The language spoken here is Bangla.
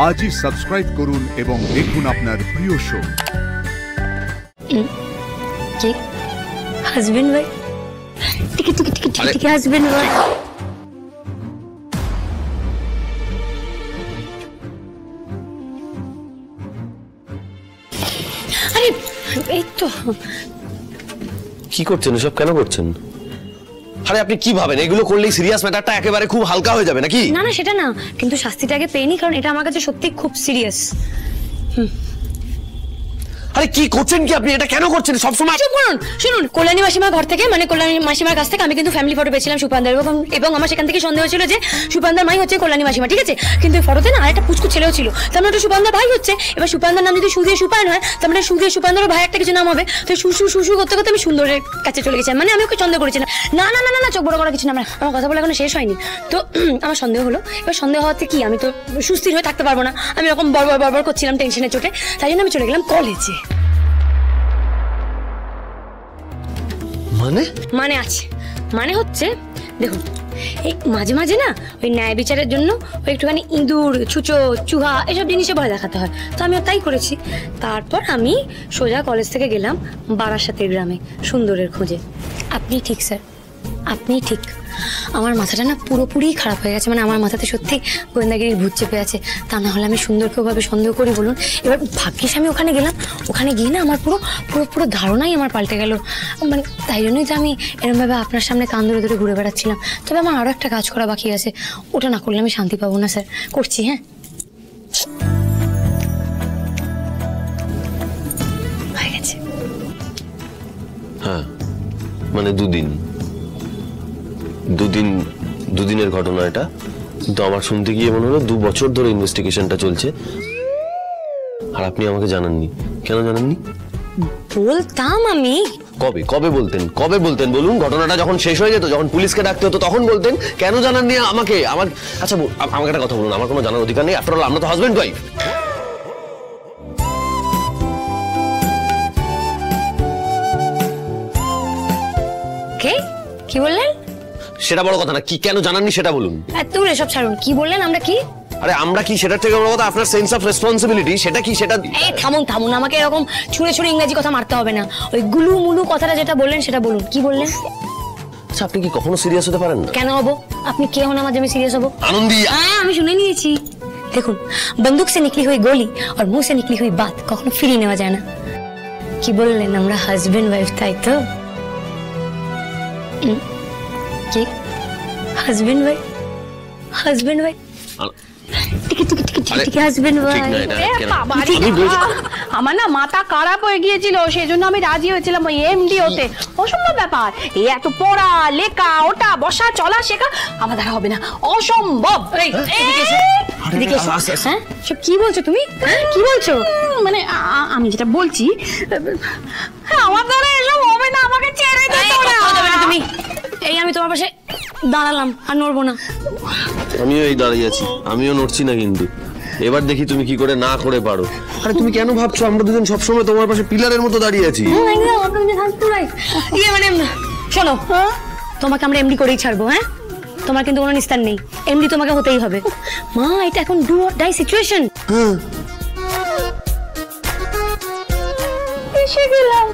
আজই সাবস্ক্রাইব করুন এবং দেখুন আপনার প্রিয় শো। কি হাজবেন্ড ভাই? ঠিক হাজবেন্ড ভাই। আরে এই তো কি করছেন এসব? কেন করছেন? আরে আপনি কি ভাবেন এগুলো করলেই সিরিয়াস ম্যাটারটা একেবারে খুব হালকা হয়ে যাবে নাকি? না না সেটা না, কিন্তু শাস্তিটা আগে পেইনি, কারণ এটা আমার কাছে সত্যি খুব সিরিয়াস। আরে কি করছেন কি আপনি? এটা কেন করছেন সব সময়? চুপ করুন, শুনুন, কল্যাণী মাসিমার ঘর থেকে, মানে কল্যাণী মাসিমার কাছ থেকে আমি কিন্তু ফ্যামিলি ফটো পেয়েছিলাম সুপানদার, এবং আমার সেখান থেকে সন্দেহ ছিল যে সুপানদার মাই হচ্ছে কল্যাণী মাসিমা, ঠিক আছে? কিন্তু এই ফটোতে না আরেকটা পুচকু ছেলেও ছিল, তার মানে সুপানদার ভাই হচ্ছে। এবার সুপানদার নাম যদি সুদিয়ে সুপায়ন হয়, তার মানে সুদিয়ে সুপানদারও ভাই একটা কিছু নাম হবে। তো সুসু করতে করতে আমি সুন্দরের কাছে চলে গেছিলাম, মানে আমি ওকে সন্দেহ করেছিলাম। না না না না চোখ বড় করা কিছু না, আমার কথা বলে এখনো শেষ হয়নি। তো আমার সন্দেহ হলো, এবার সন্দেহ হওয়াতে কি আমি তো সুস্থির হয়ে থাকতে পারবো না, আমি এরকম বড় করছিলাম টেনশনের চোটে, তাই জন্য আমি চলে গেলাম কলেজে। মানে আছে, মানে হচ্ছে দেখুন, এই মাঝে মাঝে না ওই ন্যায় বিচারের জন্য ওই একটুখানি ইঁদুর, ছুঁচো, চুহা এসব জিনিসে ভয় দেখাতে হয়, তো আমিও তাই করেছি। তারপর আমি সোজা কলেজ থেকে গেলাম বারাসাতের গ্রামে সুন্দরের খোঁজে। আপনি ঠিক স্যার, আপনি ঠিক। আমার মাথাটা না পুরোপুরি খারাপ হয়ে গেছে, মানে আমার মাথাতে সত্যি গোয়েন্দাগিরির ভূত চেপে আছে। তা না হলে আমি সুন্দরকে ওভাবে সন্দেহ করি বলুন? এবার ভাগ্যিস আমি ওখানে গেলাম, ওখানে গিয়ে না আমার পুরো ধারণাই আমার পাল্টে গেল। মানে তাই জন্যই তো আমি এরমভাবে আপনার সামনে কান ধরে ধরে ঘুরে বেড়াচ্ছিলাম। তবে আমার আরও একটা কাজ করা বাকি আছে, ওটা না করলে আমি শান্তি পাবো না স্যার। করছি, হ্যাঁ হয়ে গেছে। হ্যাঁ মানে দুদিনের ঘটনা এটা, কিন্তু আমার শুনতে গিয়ে মনে হলো 2 বছর ধরে ইনভেস্টিগেশনটা চলছে, আর আপনি আমাকে জানাননি। কেন জানাননি? বলতাম আমি। কবে বলতেন বলুন? ঘটনাটা যখন শেষ হয়ে যেত, যখন পুলিশকে ডাকতে হতো তখন বলতেন। কেন জানাননি আমাকে? আচ্ছা আমাকে একটা কথা বলুন, আমার কোনো জানার অধিকার নেই? আফটার অল আমরা তো হাজবেন্ড ওয়াইফ। কি বললেন? সেটা বড় কথা না, কি কেন জানাননি সেটা বলুন। তুই এসব ছাড়ুন, কি বললেন? আমরা কি? আরে আমরা কি সেটার থেকে বড় কথা আপনার সেন্স অফ রেসপন্সিবিলিটি, সেটা কি? সেটা এই থামুন, আমাকে এরকম ছুঁড়ে ইংরেজি কথা মারতে হবে না। ওই গুলু মুলু কথাটা যেটা বললেন সেটা বলুন, কি বললেন? আচ্ছা আপনি কি কখনো সিরিয়াস হতে পারেন না? কেন হব? আপনি কে হন আমার যে আমি সিরিয়াস হব? আনন্দি। হ্যাঁ আমি শুনে নিয়েছি। দেখুন, বন্দুক সে নিকলি হুই গোলি আর মুখ সে নিকলি হুই বাত কখনো ফিরিয়ে নেওয়া যায় না। কি বললেন? আমরা হাজবেন্ড ওয়াইফ, তাই তো? কি হাজবেন্ড ওয়াইফ? আমার না মাথা খারাপ হয়ে গিয়েছিল, সেই জন্য আমি রাজি হয়েছিলাম ওই এমডি হতে। অসম্ভব ব্যাপার, এই এত পড়া লেখা, ওটা বসা চলা শেখা আমার দ্বারা হবে না, অসম্ভব। কি বলছো তুমি? কি বলছো? মানে আমি যেটা বলছি, আমার দ্বারা এসব হবে না, আমাকে ছেড়ে দিতে হবে তুমি। এই আমি তোমার পাশে দাঁড়ালাম, আর নড়বো না। আমিও এই দাঁড়িয়ে আছি, আমিও নড়ছি না, কিন্তু এবার দেখি তুমি কি করে না করে পারো। আরে তুমি কেন ভাবছো আমরা দুজন সবসময় তোমার পাশে পিলারের মতো দাঁড়িয়ে আছি? শোনো, তোমাকে আমরা এমডি করেই ছাড়বো। হ্যাঁ, তোমার কিন্তু কোনো নিস্তার নেই, এমডি তোমাকে হতেই হবে। মা, এটা এখন ডু অর ডাই সিচুয়েশন। এসে গেলাম।